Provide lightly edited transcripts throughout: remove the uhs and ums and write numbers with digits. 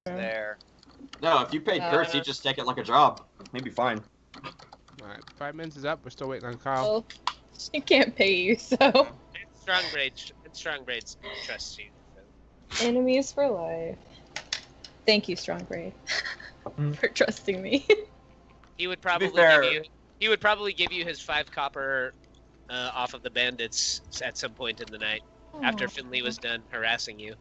There. No, if you paid Kurtz, he'd just take it like a job. He'd be fine. Alright, 5 minutes is up. We're still waiting on Kyle. Well, she can't pay you, so. It's strong braids trust you. So. Enemies for life. Thank you, Strong Braid, for trusting me. He would probably fair- give you. He would probably give you his 5 copper off of the bandits at some point in the night after Finley was done harassing you.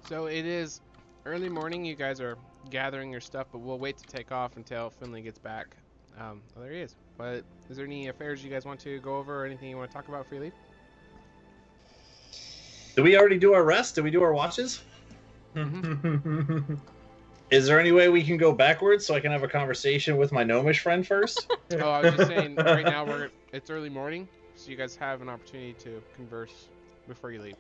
So it is early morning. You guys are gathering your stuff, but we'll wait to take off until Finley gets back. Oh, there he is. But is there any affairs you guys want to go over or anything you want to talk about before you leave? Did we already do our rest? Did we do our watches? Is there any way we can go backwards so I can have a conversation with my gnomish friend first? Oh, I was just saying, right now it's early morning, so you guys have an opportunity to converse before you leave.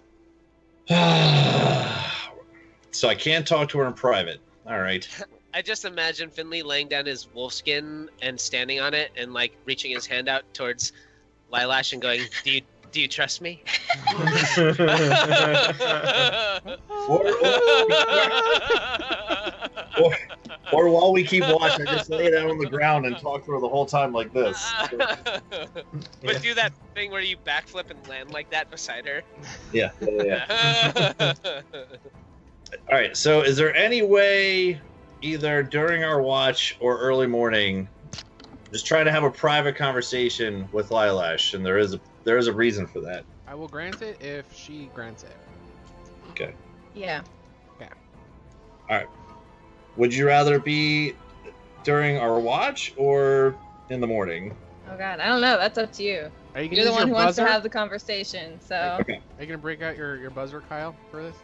So I can't talk to her in private. All right. I just imagine Finley laying down his wolfskin and standing on it and like reaching his hand out towards Lilash and going, "Do you trust me?" Or while we keep watching, I just lay down on the ground and talk to her the whole time like this. But do that thing where you backflip and land like that beside her. Yeah. All right. So, is there any way, either during our watch or early morning, just try to have a private conversation with Lilash? And there is a reason for that. I will grant it if she grants it. Okay. Yeah. All right. Would you rather be during our watch or in the morning? Oh God, I don't know. That's up to you. Are you gonna You're the use one your who wants to buzzer? have the conversation, so. Okay. Are you gonna break out your buzzer, Kyle, for this?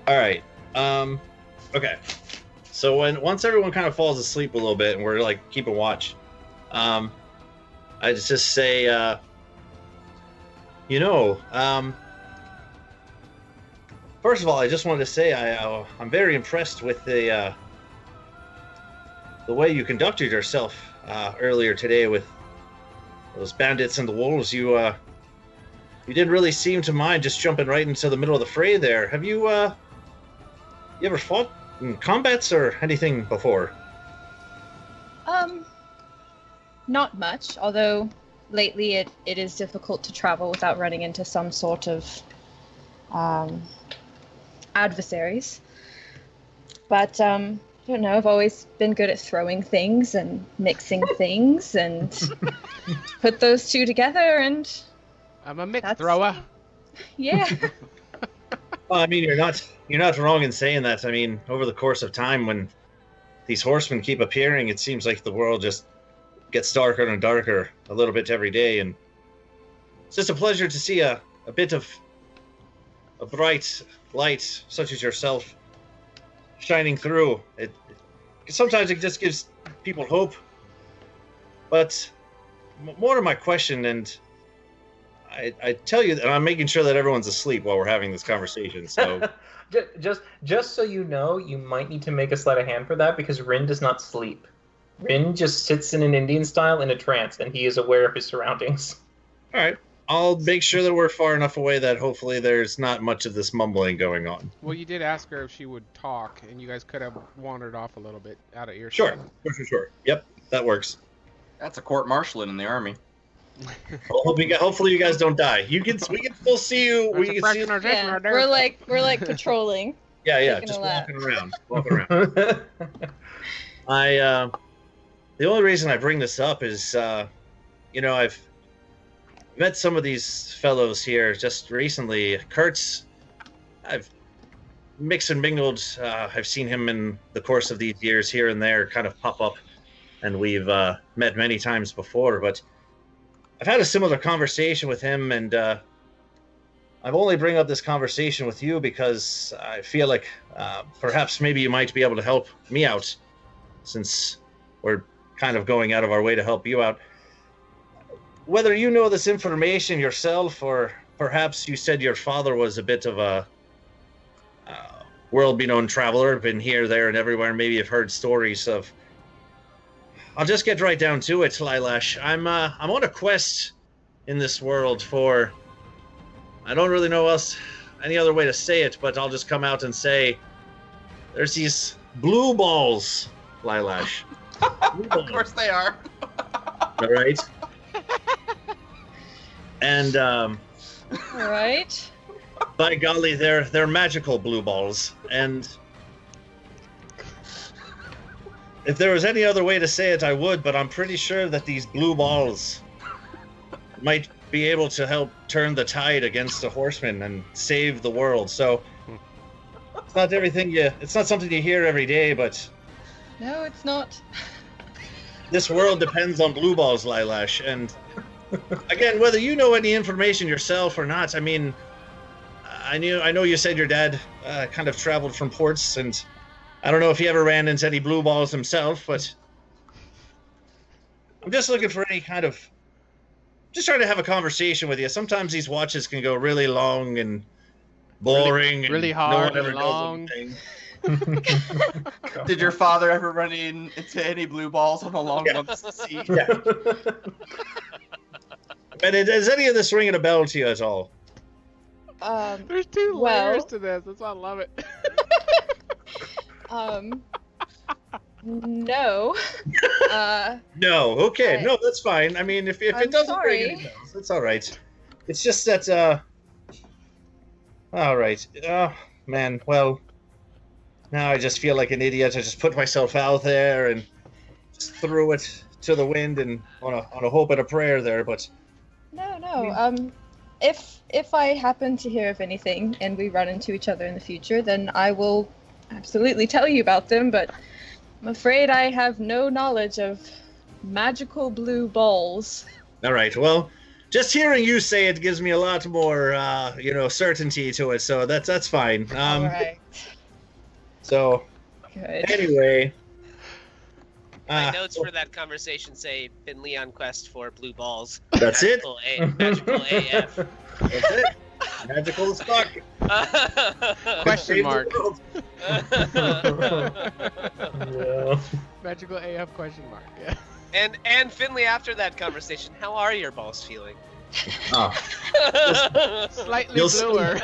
All right. Okay. So once everyone kind of falls asleep a little bit and we're like keeping watch, I just say, first of all, I just wanted to say I'm very impressed with the way you conducted yourself earlier today with those bandits and the wolves. You didn't really seem to mind just jumping right into the middle of the fray there. Have you ever fought in combats or anything before? Not much, although lately it is difficult to travel without running into some sort of adversaries. But I don't know, I've always been good at throwing things and mixing things and put those two together and I'm a mix thrower. yeah. Well, I mean, you're not wrong in saying that. I mean, over the course of time, when these horsemen keep appearing, it seems like the world just gets darker and darker a little bit every day, and it's just a pleasure to see a bit of a bright light such as yourself shining through. Sometimes it just gives people hope. But more to my question, and I tell you that I'm making sure that everyone's asleep while we're having this conversation. So just so you know, you might need to make a sleight of hand for that because Rin does not sleep. Rin just sits in an Indian style in a trance, and he is aware of his surroundings. all right, I'll make sure that we're far enough away that hopefully there's not much of this mumbling going on. Well, you did ask her if she would talk, and you guys could have wandered off a little bit out of earshot. Sure. Yep, that works. That's a court-martialing in the army. Well, hopefully you guys don't die. We can still see you. We can see you. Yeah, we're like patrolling. Yeah, taking just a lap. walking around. The only reason I bring this up is, I've met some of these fellows here just recently. Kurtz, I've mixed and mingled. I've seen him in the course of these years here and there kind of pop up, and we've met many times before, but I've had a similar conversation with him, and I've only bring up this conversation with you because I feel like perhaps maybe you might be able to help me out, since we're kind of going out of our way to help you out. Whether you know this information yourself, or perhaps you said your father was a bit of a world-renowned traveler, been here, there, and everywhere. Maybe you've heard stories of. I'll just get right down to it, Lilash. I'm on a quest in this world for. I don't really know any other way to say it, but I'll just come out and say, there's these blue balls, Lilash. Of course they are. All right. And All right. by golly, they're magical blue balls, and if there was any other way to say it, I would, but I'm pretty sure that these blue balls might be able to help turn the tide against the horsemen and save the world. So it's not it's not something you hear every day, but No, it's not. this world depends on blue balls, Lilash. And again, whether you know any information yourself or not, I mean, I know you said your dad kind of traveled from ports, and I don't know if he ever ran into any blue balls himself, but I'm just looking for any kind of, just trying to have a conversation with you. Sometimes these watches can go really long and boring, really and hard no one ever and knows long. anything. Did your father ever run into any blue balls on the long Yeah. ones to see? Yeah. And is any of this ringing a bell to you at all? There's two Well- layers to this. That's why I love it. No. No. Okay. I- No, that's fine. I mean, if I'm it doesn't ring any sorry. bells, it's all right. It's just that. All right. Oh man. Well, now I just feel like an idiot. I just put myself out there and just threw it to the wind and on a hope and a prayer there. But No. If I happen to hear of anything and we run into each other in the future, then I will absolutely tell you about them, but I'm afraid I have no knowledge of magical blue balls. all right. Well, just hearing you say it gives me a lot more, certainty to it. So that's fine. All right. So Good. anyway. My notes for that conversation say Finley on quest for blue balls. That's it. Magical AF. That's it. Magical as fuck. Question mark. Yeah. Magical AF question mark. Yeah. And Finley, after that conversation, how are your balls feeling? Oh. Slightly You'll see. bluer.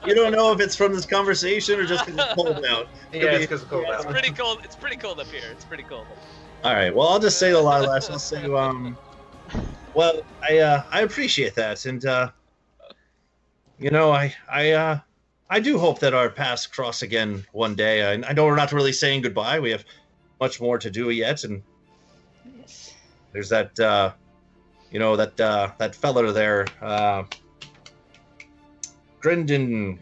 You don't know if it's from this conversation or just because it's cold out. Yeah, it's because of cold It's out. pretty cold. It's pretty cold up here. It's pretty cold. All right. Well, I'll just say the Lilash. I'll say, well, I appreciate that, and I do hope that our paths cross again one day. I know we're not really saying goodbye. We have much more to do yet, and Yes. there's that, that fella there, Gordon.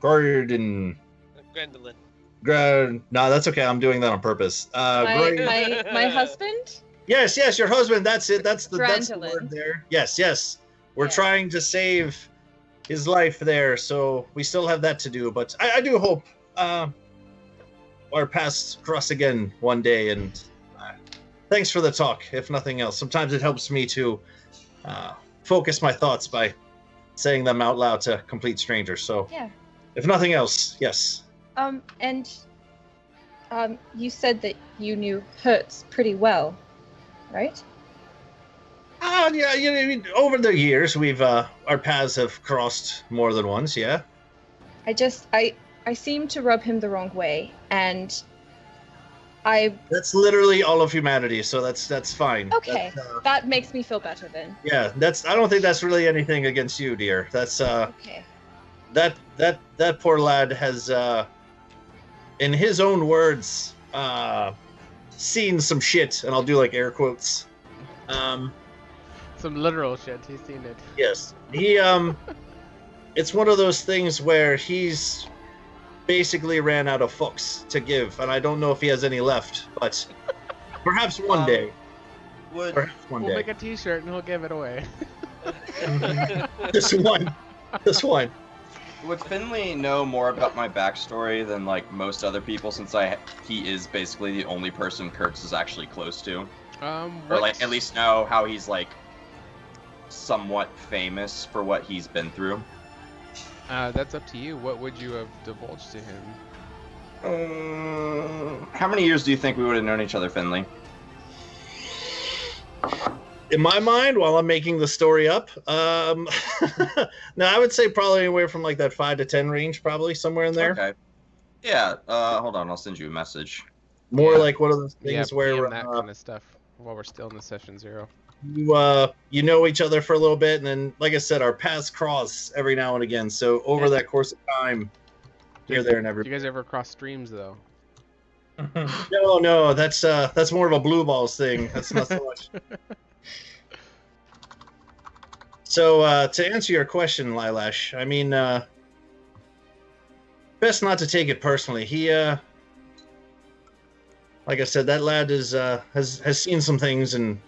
Gwendolyn. No, that's okay. I'm doing that on purpose. My husband? Yes, your husband. That's it. That's the Grandolin. word there. Yes. We're Yeah. trying to save his life there, so we still have that to do. But I do hope our paths cross again one day. And thanks for the talk, if nothing else. Sometimes it helps me to focus my thoughts by saying them out loud to complete strangers. So, Yeah. if nothing else, yes. And you said that you knew Hertz pretty well, right? Yeah, I mean, over the years, we've our paths have crossed more than once. Yeah. I seem to rub him the wrong way, and That's literally all of humanity, so that's fine. Okay. That's, that makes me feel better then. yeah, I don't think that's really anything against you, dear. That's Okay. that poor lad has in his own words seen some shit, and I'll do like air quotes. Some literal shit. He's seen it. Yes. He it's one of those things where he's basically ran out of fucks to give, and I don't know if he has any left, but perhaps one day. Would Perhaps one We'll day. make a T-shirt and we'll give it away. Just one. Just one. would Finley know more about my backstory than like most other people, since he is basically the only person Kurtz is actually close to, or like at least know how he's like somewhat famous for what he's been through? That's up to you. What would you have divulged to him? How many years do you think we would have known each other, Finley? In my mind, while I'm making the story up, no, I would say probably anywhere from like that 5 to 10 range, probably somewhere in there. Okay. Yeah. Hold on, I'll send you a message. More like one of those things Yeah, where that kind of stuff while we're still in the session 0. you know each other for a little bit, and then, like I said, our paths cross every now and again. So over that course of time, you're there and everywhere. Do you guys ever cross streams though? No, that's more of a blue balls thing. That's not so much. So to answer your question, Lilash, I mean, best not to take it personally. He, like I said, that lad is has seen some things and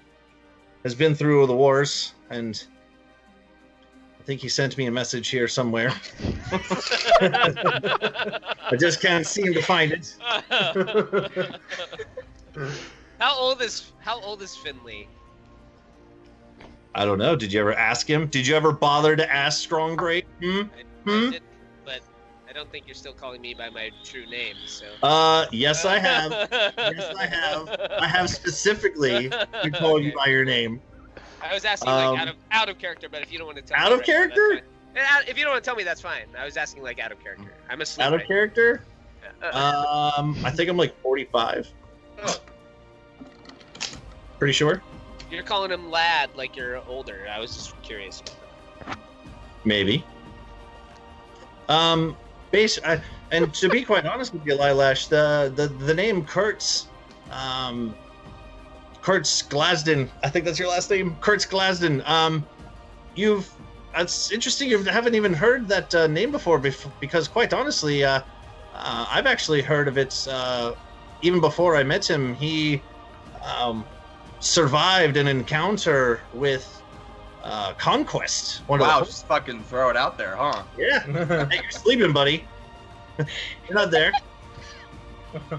has been through the wars, and I think he sent me a message here somewhere. I just can't seem to find it. How old is Finley? I don't know. Did you ever ask him? Did you ever bother to ask Strong Great? I did, but I don't think you're still calling me by my true name. So. Yes, I have. Yes, I have. I have specifically been calling you by your name. I was asking like out of character, but if you don't want to tell me. Out of character? If you don't want to tell me, that's fine. I was asking like out of character. I'm asleep. Out of character? I think I'm like 45. Oh. Pretty sure. You're calling him lad like you're older. I was just curious. Maybe. And to be quite honest with you, Lilash, the name Kurtz, Kurtz Glasden, I think that's your last name, Kurtz Glasden. It's interesting you haven't even heard that name before, because quite honestly, I've actually heard of it even before I met him. He survived an encounter with Conquest. Wow, just fucking throw it out there, huh? Yeah. Hey, you're sleeping, buddy. You're not there.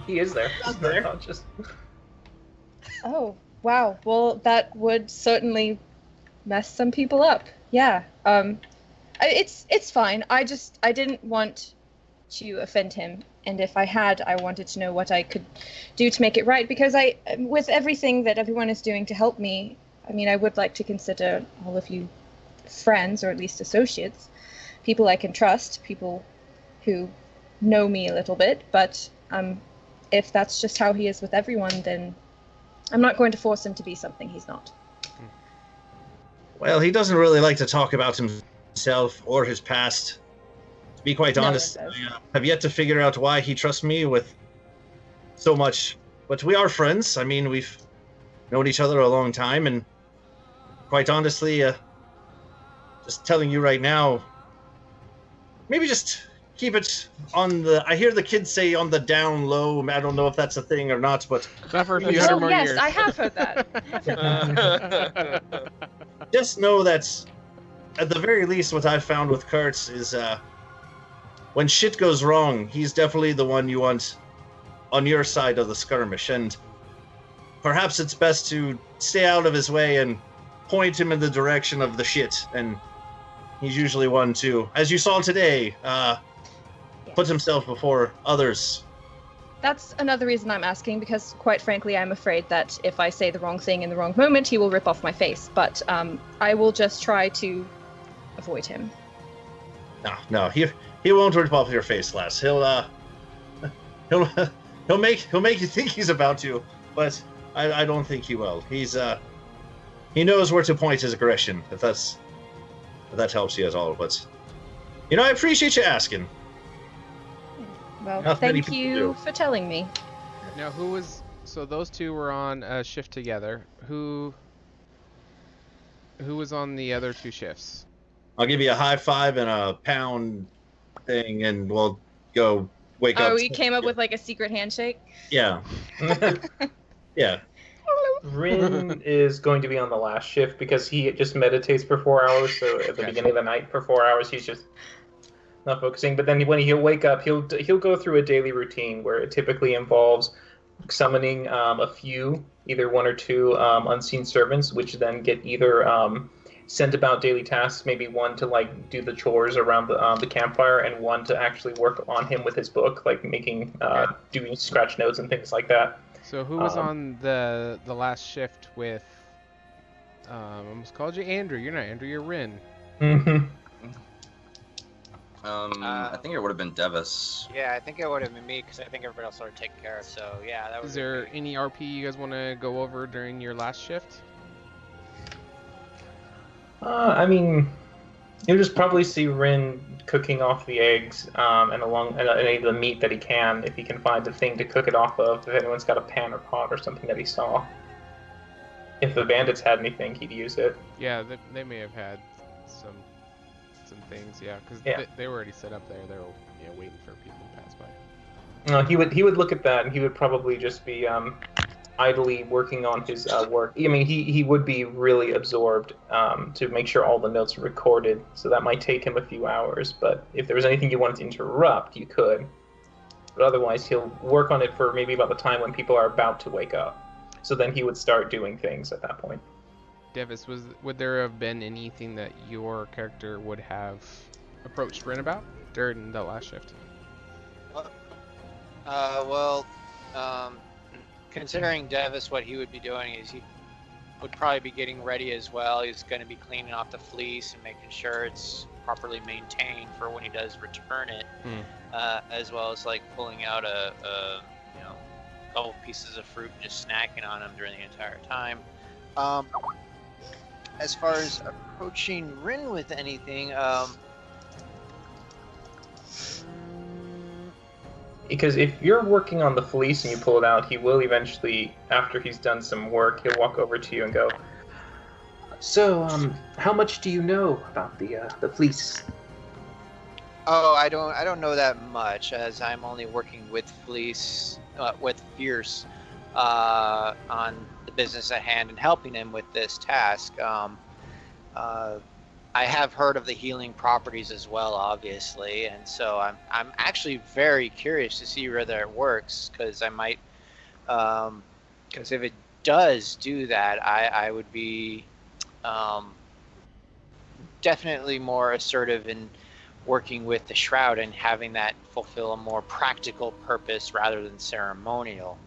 He is there. He's there. Oh, wow. Well, that would certainly mess some people up. Yeah. It's fine. I didn't want to offend him, and if I had, I wanted to know what I could do to make it right, because with everything that everyone is doing to help me, I mean, I would like to consider all of you friends, or at least associates, people I can trust, people who know me a little bit, but if that's just how he is with everyone, then I'm not going to force him to be something he's not. Well, he doesn't really like to talk about himself or his past. To be quite honest, I have yet to figure out why he trusts me with so much. But we are friends. I mean, we've known each other a long time, and quite honestly, just telling you right now, maybe just keep it on the... I hear the kids say on the down low. I don't know if that's a thing or not, but... Not for a few hundred more yes, years. I have heard that. Just know that, at the very least, what I've found with Kurtz is when shit goes wrong, he's definitely the one you want on your side of the skirmish, and perhaps it's best to stay out of his way and point him in the direction of the shit, and he's usually one to, as you saw today, put himself before others. That's another reason I'm asking, because quite frankly, I'm afraid that if I say the wrong thing in the wrong moment, he will rip off my face. But I will just try to avoid him. No, he won't rip off your face, lass. He'll make you think he's about to, but I don't think he will. He knows where to point his aggression, if that helps you at all. But I appreciate you asking. Well, thank you for telling me. Now, so those two were on a shift together. Who was on the other two shifts? I'll give you a high five and a pound thing, and we'll go wake up. Oh, we came up with like a secret handshake? Yeah. Yeah. Rin is going to be on the last shift because he just meditates for 4 hours. So at the beginning of the night for 4 hours, he's just not focusing. But then when he'll wake up, he'll go through a daily routine where it typically involves summoning either one or two unseen servants, which then get either sent about daily tasks, maybe one to like do the chores around the campfire, and one to actually work on him with his book, like making doing scratch notes and things like that. So who was on the last shift with? I almost called you Andrew. You're not Andrew. You're Rin. Mm-hmm. I think it would have been Devis. Yeah, I think it would have been me because I think everybody else started taking care of. So yeah, that was. Is there any RP you guys want to go over during your last shift? I mean, you'll just probably see Rin cooking off the eggs, and any of the meat that he can, if he can find a thing to cook it off of. If anyone's got a pan or pot or something that he saw. If the bandits had anything, he'd use it. Yeah, they may have had some things, yeah, because they were already set up there. They were waiting for people to pass by. No, he would look at that, and he would probably just be idly working on his work. I mean, he would be really absorbed to make sure all the notes are recorded, so that might take him a few hours. But if there was anything you wanted to interrupt, you could. But otherwise, he'll work on it for maybe about the time when people are about to wake up. So then he would start doing things at that point. Devis, would there have been anything that your character would have approached Rin about during the last shift? Considering Devis, what he would be doing is he would probably be getting ready as well. He's going to be cleaning off the fleece and making sure it's properly maintained for when he does return it, as well as like pulling out a couple pieces of fruit and just snacking on them during the entire time. As far as approaching Rin with anything, because if you're working on the fleece and you pull it out, he will eventually, after he's done some work, he'll walk over to you and go, "So, how much do you know about the fleece?" Oh, I don't know that much, as I'm only working with Fleece, with Fierce, on the business at hand and helping him with this task. I have heard of the healing properties as well, obviously, and so I'm actually very curious to see whether it works, because I might, because if it does do that, I would be definitely more assertive in working with the shroud and having that fulfill a more practical purpose rather than ceremonial.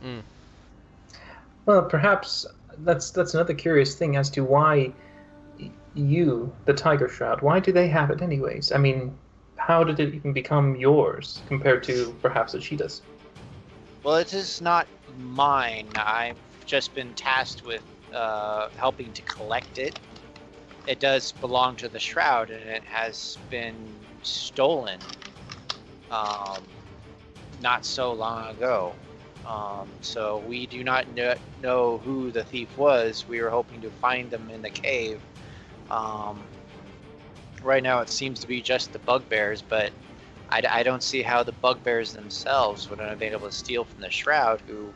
Well, perhaps that's another curious thing as to why you, the Tiger Shroud, why do they have it anyways? I mean, how did it even become yours compared to perhaps Achida's? Well, it is not mine. I've just been tasked with helping to collect it. It does belong to the Shroud, and it has been stolen not so long ago. So we do not know who the thief was. We were hoping to find them in the cave. Right now it seems to be just the bugbears, but I don't see how the bugbears themselves would have been able to steal from the Shroud, who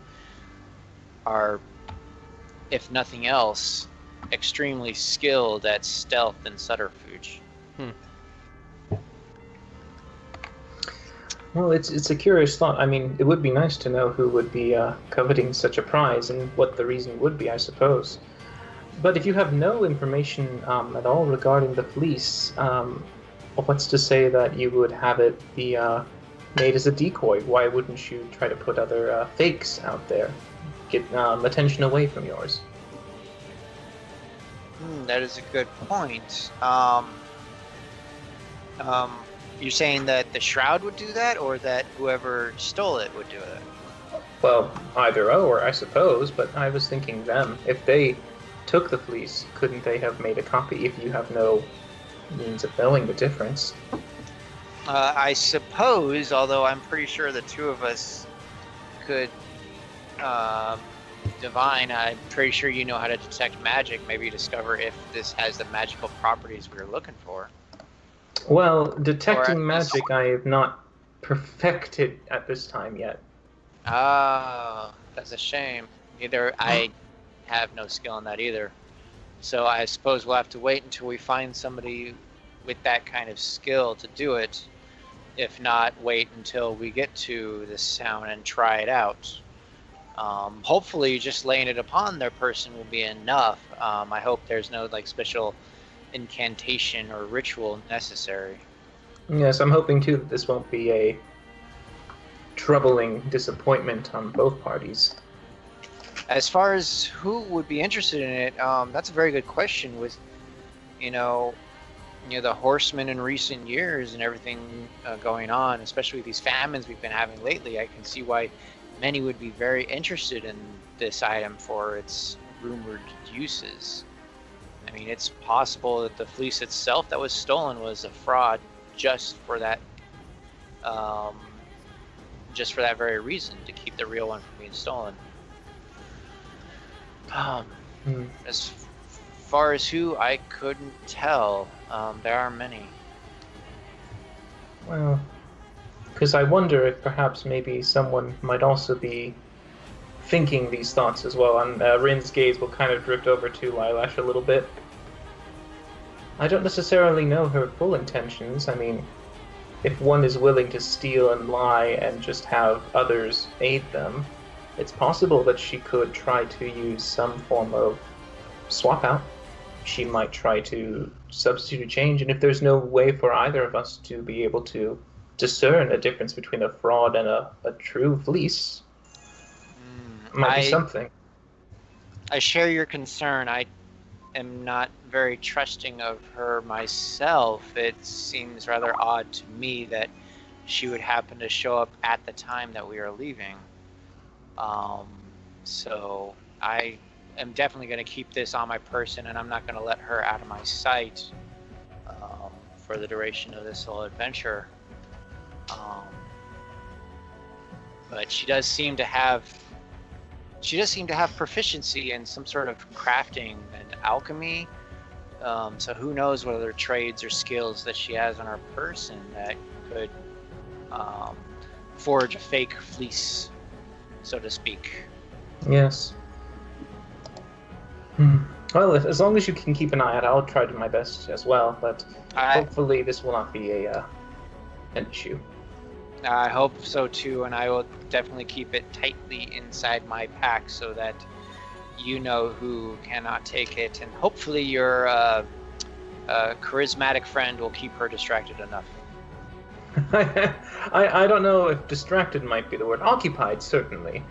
are, if nothing else, extremely skilled at stealth and subterfuge. Well, it's a curious thought. I mean, it would be nice to know who would be coveting such a prize and what the reason would be, I suppose. But if you have no information at all regarding the fleece, what's to say that you would have it be made as a decoy? Why wouldn't you try to put other fakes out there? Get attention away from yours. That is a good point. You're saying that the Shroud would do that, or that whoever stole it would do it? Well, either or, I suppose, but I was thinking them. If they took the fleece, couldn't they have made a copy if you have no means of knowing the difference? I suppose, although I'm pretty sure the two of us could divine. I'm pretty sure you know how to detect magic, maybe discover if this has the magical properties we were looking for. Well, detecting magic I have not perfected at this time yet. Ah, that's a shame. I have no skill in that either. So I suppose we'll have to wait until we find somebody with that kind of skill to do it. If not, wait until we get to this town and try it out. Hopefully just laying it upon their person will be enough. I hope there's no special incantation or ritual necessary. Yes, I'm hoping too that this won't be a troubling disappointment on both parties. As far as who would be interested in it, that's a very good question. With the horsemen in recent years and everything going on, especially with these famines we've been having lately, I can see why many would be very interested in this item for its rumored uses. I mean, it's possible that the fleece itself that was stolen was a fraud just for that very reason, to keep the real one from being stolen. As far as who, I couldn't tell. There are many. Well, because I wonder if perhaps maybe someone might also be thinking these thoughts as well, and Rin's gaze will kind of drift over to Lilash a little bit. I don't necessarily know her full intentions. I mean, if one is willing to steal and lie and just have others aid them, it's possible that she could try to use some form of swap out. She might try to substitute a change, and if there's no way for either of us to be able to discern a difference between a fraud and a true fleece, it might be something. I share your concern. I am not very trusting of her myself. It seems rather odd to me that she would happen to show up at the time that we are leaving. So I am definitely going to keep this on my person, and I'm not going to let her out of my sight for the duration of this whole adventure. But she does seem to have proficiency in some sort of crafting and alchemy. So who knows what other trades or skills that she has on her person that could forge a fake fleece, so to speak. Yes. Well, as long as you can keep an eye out, I'll try to do my best as well, but hopefully this will not be an issue. I hope so too, and I will definitely keep it tightly inside my pack so that you know who cannot take it, and hopefully your charismatic friend will keep her distracted enough. I don't know if distracted might be the word. Occupied, certainly.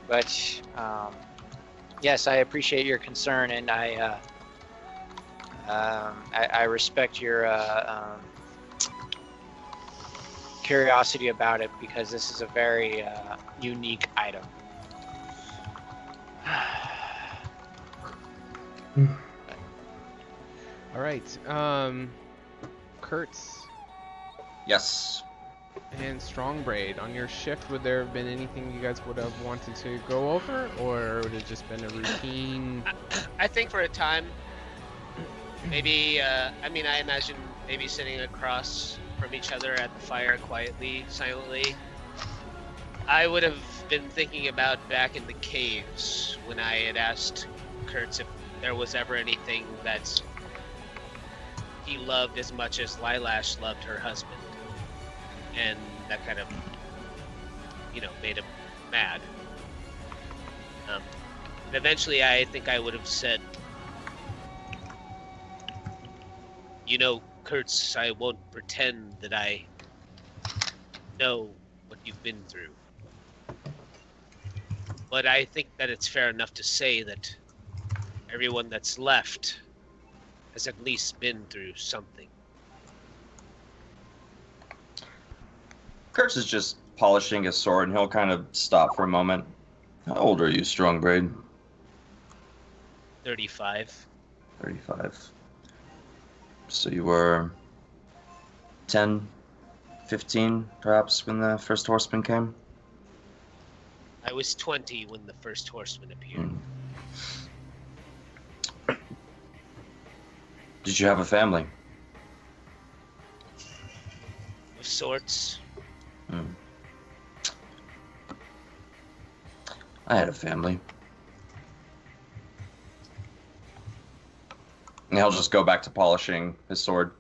But yes, I appreciate your concern, and I respect your curiosity about it, because this is a very unique item. All right, Kurtz. Yes. And Strongbraid, on your shift, would there have been anything you guys would have wanted to go over, or would it just been a routine? I think for a time, maybe, I imagine maybe sitting across from each other at the fire quietly, silently. I would have been thinking about back in the caves when I had asked Kurtz if there was ever anything that he loved as much as Lilash loved her husband. And that kind of, made him mad. Eventually, I think I would have said, Kurtz, I won't pretend that I know what you've been through. But I think that it's fair enough to say that everyone that's left has at least been through something. Kurtz is just polishing his sword, and he'll kind of stop for a moment. How old are you, Strongbraid? 35. 35. So you were 10, 15, perhaps, when the first horseman came? I was 20 when the first horseman appeared. Did you have a family? Of sorts. I had a family. And he'll just go back to polishing his sword.